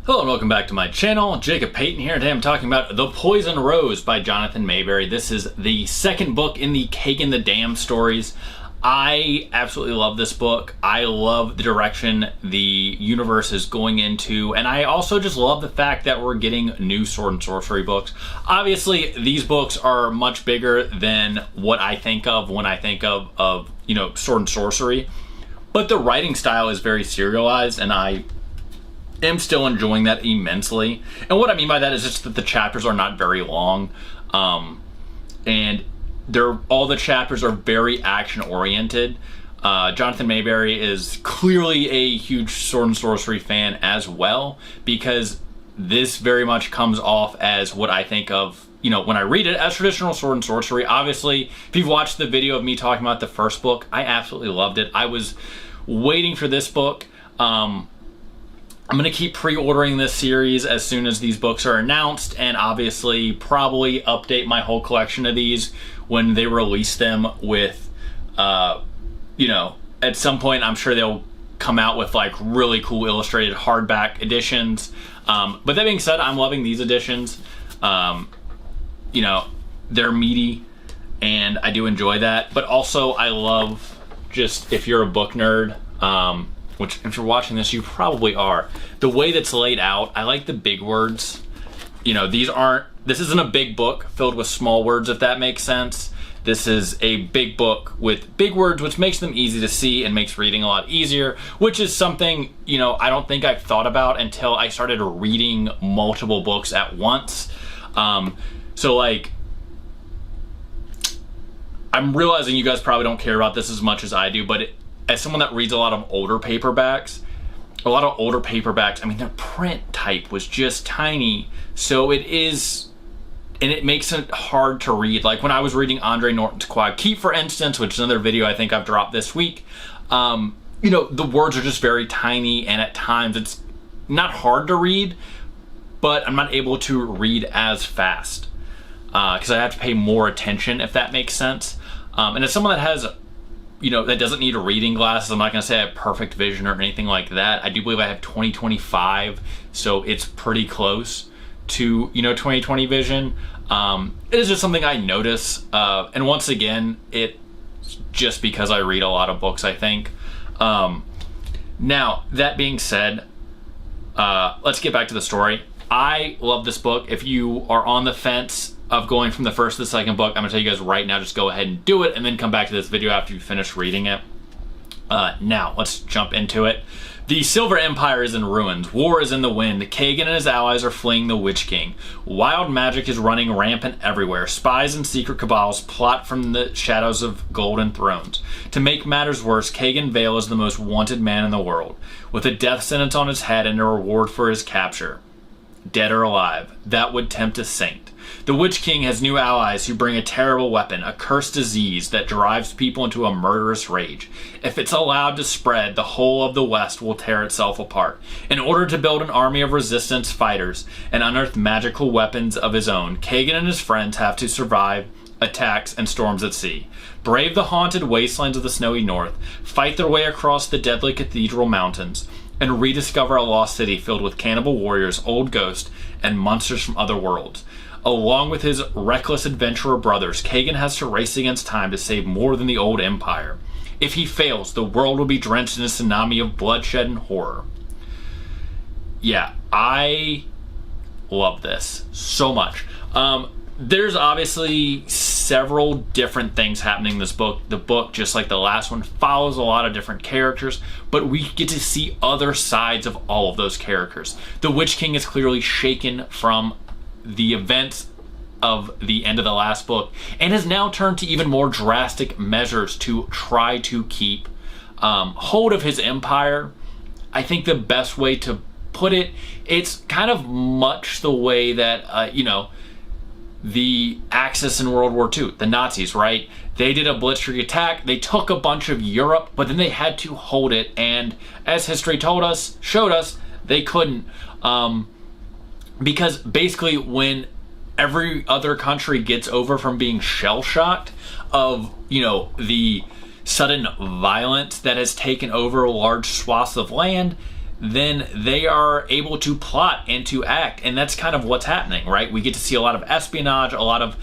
Hello and welcome back to my channel. Jacob Payton here. Today I'm talking about The Poison Rose by Jonathan Maberry. This is the second book in the Kagen the Damned stories. I absolutely love this book. I love the direction the universe is going into, and I also just love the fact that we're getting new sword and sorcery books. Obviously, these books are much bigger than what I think of when I think of sword and sorcery, but the writing style is very serialized, and I am still enjoying that immensely. And what I mean by that is just that the chapters are not very long, and all the chapters are very action oriented. Jonathan Maberry is clearly a huge sword and sorcery fan as well, because this very much comes off as what I think of, when I read it, as traditional sword and sorcery. Obviously, if you've watched the video of me talking about the first book, I absolutely loved it. I was waiting for this book. I'm going to keep pre-ordering this series as soon as these books are announced, and obviously probably update my whole collection of these when they release them with, at some point I'm sure they'll come out with like really cool illustrated hardback editions. But that being said, I'm loving these editions. They're meaty and I do enjoy that, but also I love, just if you're a book nerd, which if you're watching this, you probably are, the way that's laid out. I like the big words. This isn't a big book filled with small words, if that makes sense. This is a big book with big words, which makes them easy to see and makes reading a lot easier, which is something, I don't think I've thought about until I started reading multiple books at once. So I'm realizing you guys probably don't care about this as much as I do, but as someone that reads a lot of older paperbacks, I mean, their print type was just tiny, so it makes it hard to read. Like when I was reading Andre Norton's Quad Keep, for instance, which is another video I think I've dropped this week, the words are just very tiny, and at times it's not hard to read, but I'm not able to read as fast because I have to pay more attention, if that makes sense. And as someone that has that doesn't need reading glasses, I'm not going to say I have perfect vision or anything like that. I do believe I have 20/25, so it's pretty close to 20/20 vision. It is just something I notice, and once again, it's just because I read a lot of books, I think. Now, that being said, let's get back to the story. I love this book. If you are on the fence of going from the first to the second book, I'm gonna tell you guys right now, just go ahead and do it, and then come back to this video after you finish reading it. Now, let's jump into it. The Silver Empire is in ruins. War is in the wind. Kagen and his allies are fleeing the Witch King. Wild magic is running rampant everywhere. Spies and secret cabals plot from the shadows of golden thrones. To make matters worse, Kagen Vale is the most wanted man in the world, with a death sentence on his head and a reward for his capture. Dead or alive, that would tempt a saint. The Witch King has new allies who bring a terrible weapon, a cursed disease that drives people into a murderous rage. If it's allowed to spread, the whole of the West will tear itself apart. In order to build an army of resistance fighters and unearth magical weapons of his own, Kagen and his friends have to survive attacks and storms at sea, brave the haunted wastelands of the snowy north, fight their way across the deadly cathedral mountains, and rediscover a lost city filled with cannibal warriors, old ghosts, and monsters from other worlds. Along with his reckless adventurer brothers, Kagen has to race against time to save more than the old empire. If he fails, the world will be drenched in a tsunami of bloodshed and horror. Yeah, I love this so much. There's obviously several different things happening in this book. The book, just like the last one, follows a lot of different characters, but we get to see other sides of all of those characters. The Witch King is clearly shaken from the events of the end of the last book and has now turned to even more drastic measures to try to keep hold of his empire. I think the best way to put it, it's kind of much the way that the Axis in World War II, the Nazis, right? They did a blitzkrieg attack, they took a bunch of Europe, but then they had to hold it, and as history showed us, they couldn't. Because basically when every other country gets over from being shell-shocked of, the sudden violence that has taken over large swaths of land, then they are able to plot and to act. And that's kind of what's happening, right? We get to see a lot of espionage, a lot of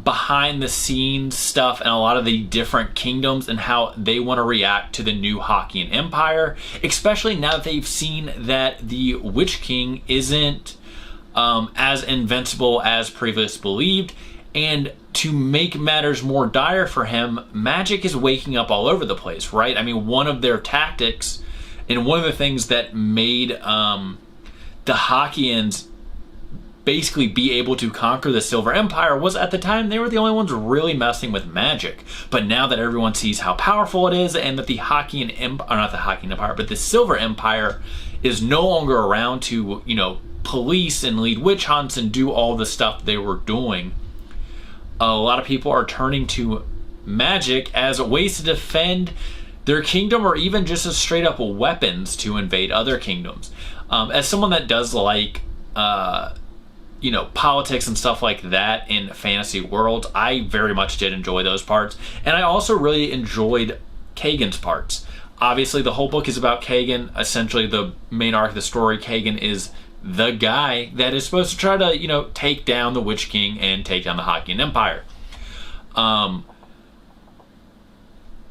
behind the scenes stuff, and a lot of the different kingdoms and how they want to react to the new Hakian Empire, especially now that they've seen that the Witch King isn't as invincible as previously believed. And to make matters more dire for him, magic is waking up all over the place, right? I mean, one of their tactics and one of the things that made the Hakians basically be able to conquer the Silver Empire was, at the time, they were the only ones really messing with magic. But now that everyone sees how powerful it is, and that the Hakian Empire, not the Hakian Empire, but the Silver Empire is no longer around to, you know, police and lead witch hunts and do all the stuff they were doing, a lot of people are turning to magic as ways to defend their kingdom, or even just as straight up weapons to invade other kingdoms. As someone that does like, you know, politics and stuff like that in fantasy worlds, I very much did enjoy those parts. And I also really enjoyed Kagan's parts. Obviously, the whole book is about Kagan. Essentially, the main arc of the story, Kagan is the guy that is supposed to try to, you know, take down the Witch King and take down the Hakian Empire.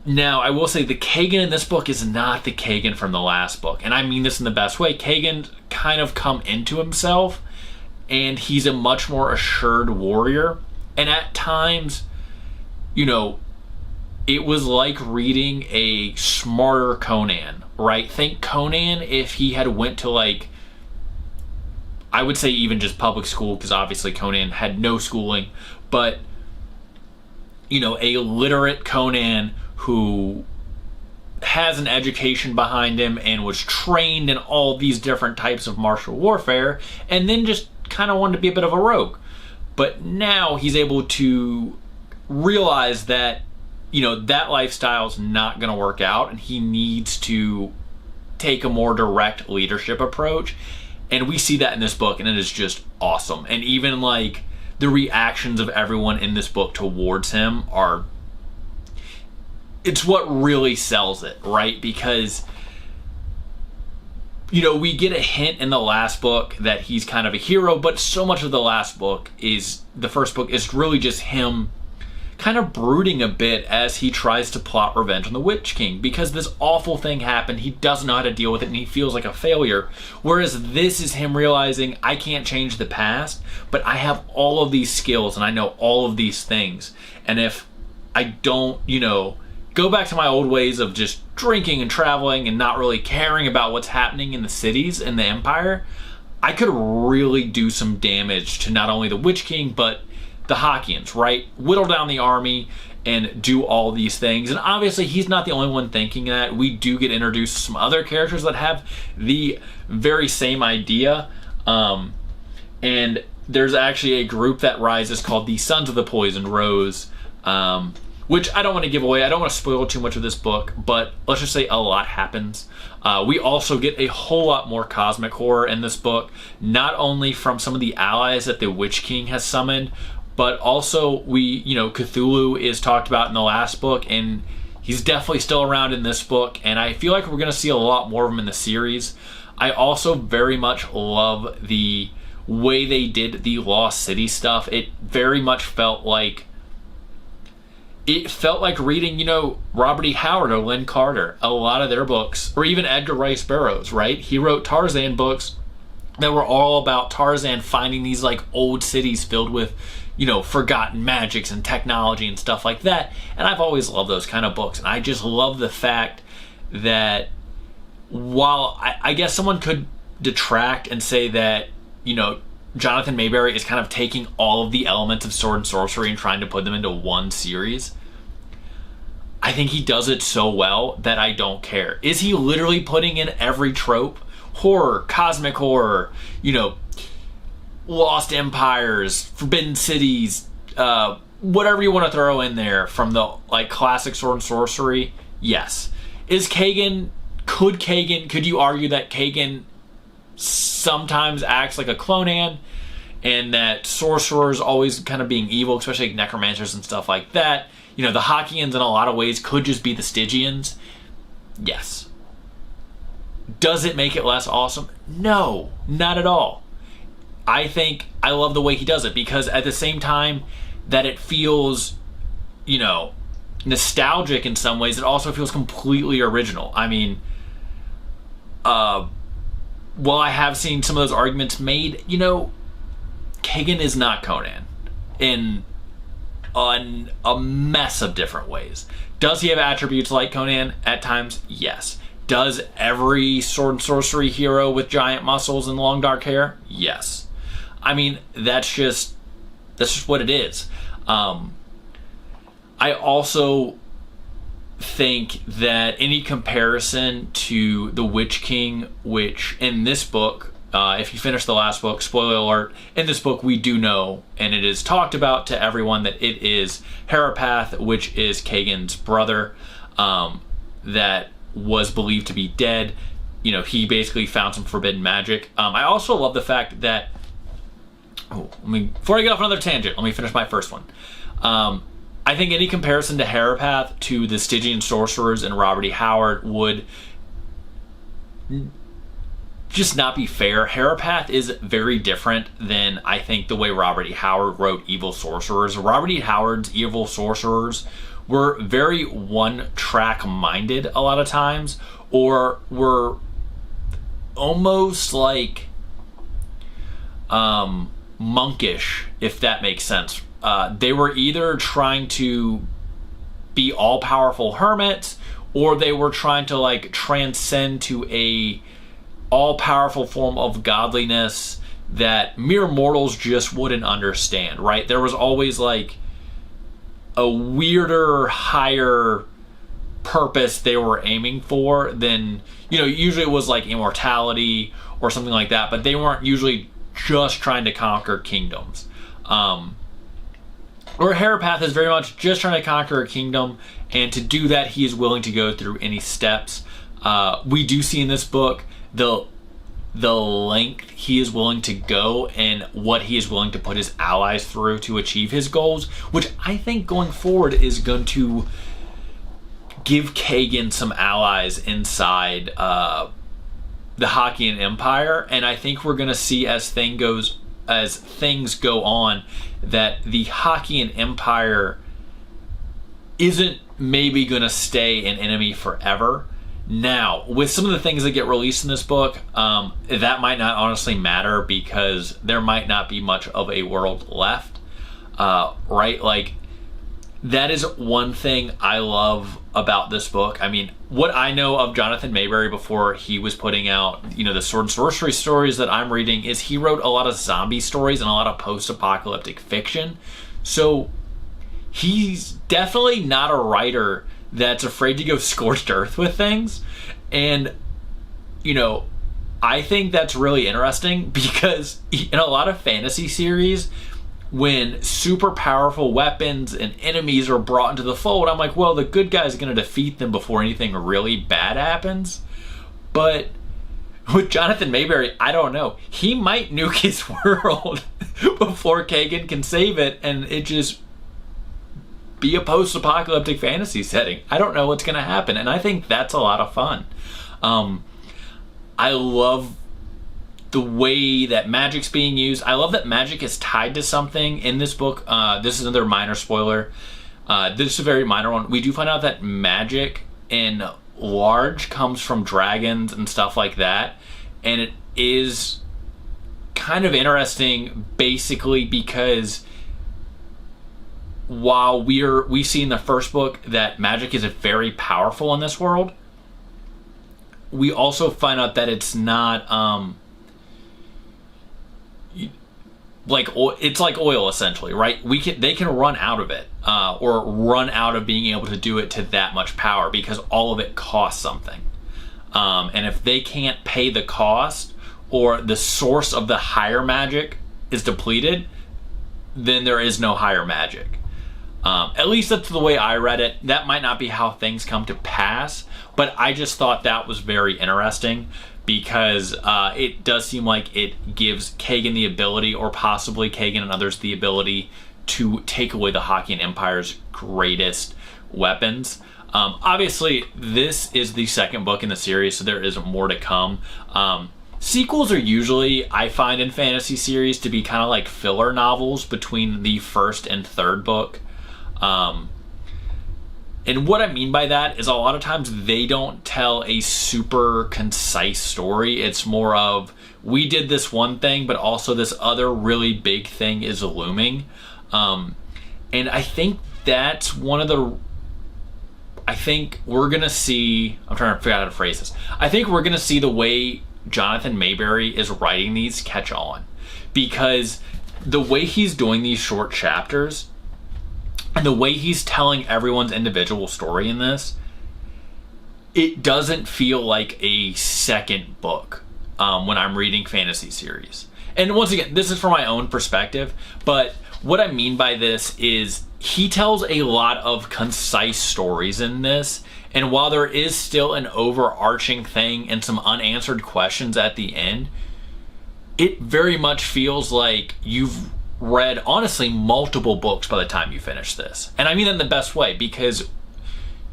Now, I will say the Kagan in this book is not the Kagan from the last book. And I mean this in the best way. Kagan kind of come into himself, and he's a much more assured warrior. And at times, you know, it was like reading a smarter Conan, right? Think Conan if he had went to, like, I would say even just public school, because obviously Conan had no schooling, but, you know, a literate Conan who has an education behind him and was trained in all these different types of martial warfare, and then just kind of wanted to be a bit of a rogue. But now he's able to realize that, you know, that lifestyle's not going to work out, and he needs to take a more direct leadership approach. And we see that in this book, and it is just awesome. And even, like, the reactions of everyone in this book towards him are, it's what really sells it, right? Because, you know, we get a hint in the last book that he's kind of a hero, but so much of the last book is, the first book is really just him kind of brooding a bit as he tries to plot revenge on the Witch King, because this awful thing happened. He doesn't know how to deal with it, and he feels like a failure. Whereas this is him realizing, I can't change the past, but I have all of these skills and I know all of these things. And if I don't, you know, go back to my old ways of just drinking and traveling and not really caring about what's happening in the cities and the Empire, I could really do some damage to not only the Witch King, but the Hakians, right? Whittle down the army and do all these things. And obviously he's not the only one thinking that. We do get introduced to some other characters that have the very same idea. And there's actually a group that rises called the Sons of the Poisoned Rose, which I don't want to give away. I don't want to spoil too much of this book, but let's just say a lot happens. We also get a whole lot more cosmic horror in this book, not only from some of the allies that the Witch King has summoned, but also you know, Cthulhu is talked about in the last book, and he's definitely still around in this book, and I feel like we're going to see a lot more of him in the series. I also very much love the way they did the Lost City stuff. It very much felt like reading, you know, Robert E. Howard or Lynn Carter, a lot of their books, or even Edgar Rice Burroughs, right? He wrote Tarzan books that were all about Tarzan finding these, like, old cities filled with, you know, forgotten magics and technology and stuff like that. And I've always loved those kind of books. And I just love the fact that while I guess someone could detract and say that, you know, Jonathan Maberry is kind of taking all of the elements of sword and sorcery and trying to put them into one series, I think he does it so well that I don't care. Is he literally putting in every trope? Horror, cosmic horror, you know, lost empires, forbidden cities, whatever you want to throw in there from the, like, classic sword and sorcery? Yes. Could you argue that Kagan sometimes acts like a Clonan, and that sorcerers always kind of being evil, especially like necromancers and stuff like that? You know, the Hakians in a lot of ways could just be the Stygians. Yes. Does it make it less awesome? No, not at all. I think I love the way he does it, because at the same time that it feels, you know, nostalgic in some ways, it also feels completely original. I mean, while I have seen some of those arguments made, you know, Kagen is not Conan in a mess of different ways. Does he have attributes like Conan at times? Yes. Does every sword and sorcery hero with giant muscles and long dark hair? Yes. I mean, that's just what it is. I also think that any comparison to the Witch King, which in this book, if you finish the last book, spoiler alert, in this book we do know, and it is talked about to everyone, that it is Harapath, which is Kagan's brother, that was believed to be dead. You know, he basically found some forbidden magic. I also love the fact that, before I get off another tangent, let me finish my first one. I think any comparison to Harapath to the Stygian sorcerers and Robert E. Howard would just not be fair. Harapath is very different than, I think, the way Robert E. Howard wrote Evil Sorcerers. Robert E. Howard's Evil Sorcerers were very one-track minded a lot of times, or were almost like monkish, if that makes sense. They were either trying to be all-powerful hermits, or they were trying to like transcend to a all-powerful form of godliness that mere mortals just wouldn't understand, right? There was always like a weirder, higher purpose they were aiming for than, you know, usually it was like immortality or something like that, but they weren't usually just trying to conquer kingdoms. Or Harapath is very much just trying to conquer a kingdom, and to do that he is willing to go through any steps. We do see in this book the length he is willing to go and what he is willing to put his allies through to achieve his goals, which I think going forward is going to give Kagan some allies inside the Hakian Empire. And I think we're going to see as things go on that the Hakian Empire isn't maybe going to stay an enemy forever. Now, with some of the things that get released in this book, that might not honestly matter, because there might not be much of a world left, right? Like, that is one thing I love about this book. I mean, what I know of Jonathan Maberry before he was putting out, you know, the sword and sorcery stories that I'm reading, is he wrote a lot of zombie stories and a lot of post-apocalyptic fiction. So he's definitely not a writer that's afraid to go scorched earth with things. And, you know, I think that's really interesting, because in a lot of fantasy series, when super powerful weapons and enemies are brought into the fold, I'm like, well, the good guy's going to defeat them before anything really bad happens. But with Jonathan Maberry, I don't know. He might nuke his world before Kagan can save it, and it just be a post-apocalyptic fantasy setting. I don't know what's going to happen, and I think that's a lot of fun. I love the way that magic's being used. I love that magic is tied to something in this book. This is another minor spoiler. This is a very minor one. We do find out that magic in large comes from dragons and stuff like that, and it is kind of interesting, basically, because while we see in the first book that magic is very powerful in this world, we also find out that it's not it's like oil, essentially, right? They can run out of it, or run out of being able to do it to that much power, because all of it costs something. And if they can't pay the cost, or the source of the higher magic is depleted, then there is no higher magic. At least that's the way I read it. That might not be how things come to pass, but I just thought that was very interesting, because it does seem like it gives Kagan the ability, or possibly Kagan and others the ability, to take away the Hakian Empire's greatest weapons. Obviously, this is the second book in the series, so there is more to come. Sequels are usually, I find in fantasy series, to be kind of like filler novels between the first and third book. And what I mean by that is a lot of times they don't tell a super concise story. It's more of, we did this one thing, but also this other really big thing is looming. And I think that's one of the... I think we're going to see... I'm trying to figure out how to phrase this. I think we're going to see the way Jonathan Maberry is writing these catch on, because the way he's doing these short chapters and the way he's telling everyone's individual story in this, it doesn't feel like a second book when I'm reading fantasy series. And once again, this is from my own perspective, but what I mean by this is he tells a lot of concise stories in this. And while there is still an overarching thing and some unanswered questions at the end, it very much feels like you've read, honestly, multiple books by the time you finish this. And I mean that in the best way, because,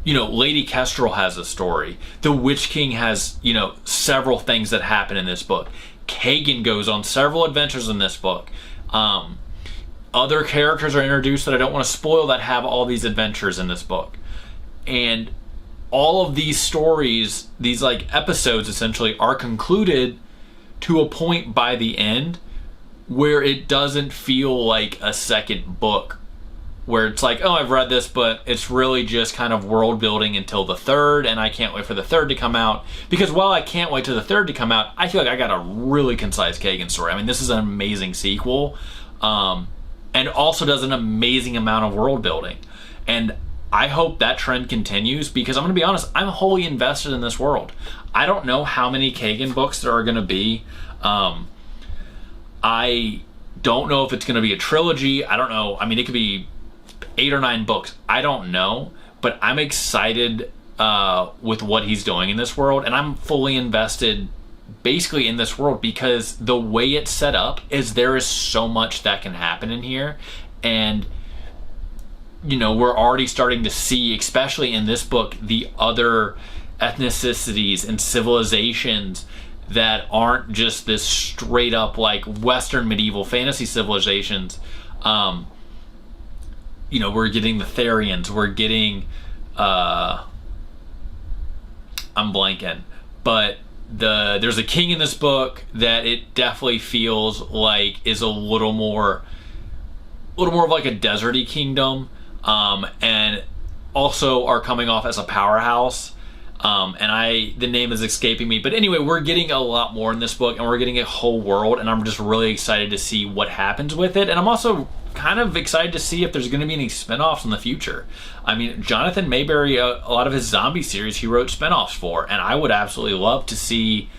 you know, Lady Kestrel has a story. The Witch King has, you know, several things that happen in this book. Kagen goes on several adventures in this book. Other characters are introduced that I don't want to spoil that have all these adventures in this book. And all of these stories, these like episodes essentially, are concluded to a point by the end where it doesn't feel like a second book, where it's like, oh, I've read this, but it's really just kind of world building until the third, and I can't wait for the third to come out. Because while I can't wait to the third to come out, I feel like I got a really concise Kagen story. I mean, this is an amazing sequel, and also does an amazing amount of world building. And I hope that trend continues, because I'm going to be honest, I'm wholly invested in this world. I don't know how many Kagen books there are going to be. I don't know if it's going to be a trilogy. I don't know. I mean, it could be 8 or 9 books. I don't know. But I'm excited with what he's doing in this world. And I'm fully invested basically in this world, because the way it's set up is there is so much that can happen in here. And you know, we're already starting to see, especially in this book, the other ethnicities and civilizations that aren't just this straight up like Western medieval fantasy civilizations. You know, we're getting the Therians, we're getting I'm blanking, but there's a king in this book that it definitely feels like is a little more of like a deserty kingdom. And also are coming off as a powerhouse. And the name is escaping me. But anyway, we're getting a lot more in this book, and we're getting a whole world, and I'm just really excited to see what happens with it. And I'm also kind of excited to see if there's going to be any spinoffs in the future. I mean, Jonathan Maberry, a lot of his zombie series, he wrote spinoffs for, and I would absolutely love to see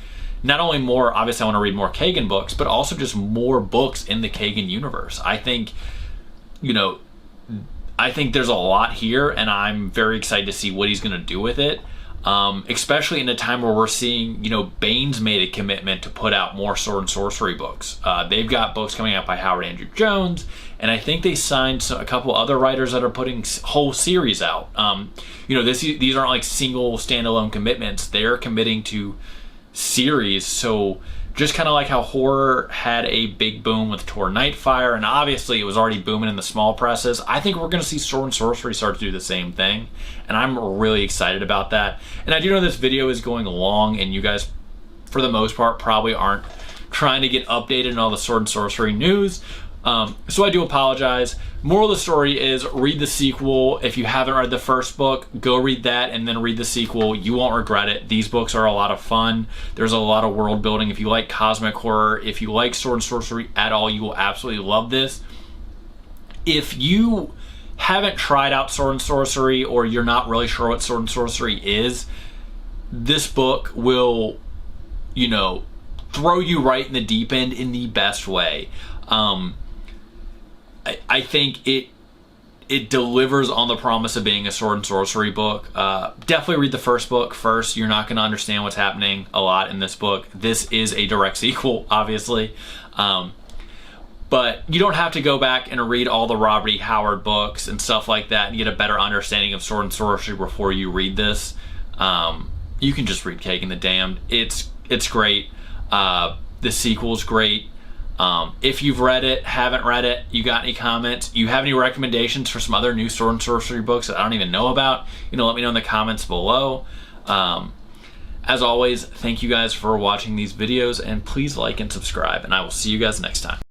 not only more, obviously I want to read more Kagen books, but also just more books in the Kagen universe. I think, you know, I think there's a lot here, and I'm very excited to see what he's going to do with it. Especially in a time where we're seeing, you know, Bane's made a commitment to put out more sword and sorcery books. They've got books coming out by Howard Andrew Jones, and I think they signed a couple other writers that are putting whole series out. You know, these aren't like single standalone commitments. They're committing to series. So just kind of like how horror had a big boom with Tor Nightfire, and obviously it was already booming in the small presses, I think we're going to see sword and sorcery start to do the same thing, and I'm really excited about that. And I do know this video is going long, and you guys, for the most part, probably aren't trying to get updated on all the sword and sorcery news. So I do apologize. Moral of the story is read the sequel. If you haven't read the first book, go read that and then read the sequel. You won't regret it. These books are a lot of fun. There's a lot of world building. If you like cosmic horror, if you like sword and sorcery at all, you will absolutely love this. If you haven't tried out sword and sorcery, or you're not really sure what sword and sorcery is, this book will, you know, throw you right in the deep end in the best way. I think it delivers on the promise of being a sword and sorcery book. Definitely read the first book first. You're not going to understand what's happening a lot in this book. This is a direct sequel, obviously. But you don't have to go back and read all the Robert E. Howard books and stuff like that and get a better understanding of sword and sorcery before you read this. You can just read Kagen the Damned. It's great. The sequel's great. If you've read it, haven't read it, you got any comments, you have any recommendations for some other new sword and sorcery books that I don't even know about, let me know in the comments below. As always, thank you guys for watching these videos, and please like and subscribe, and I will see you guys next time.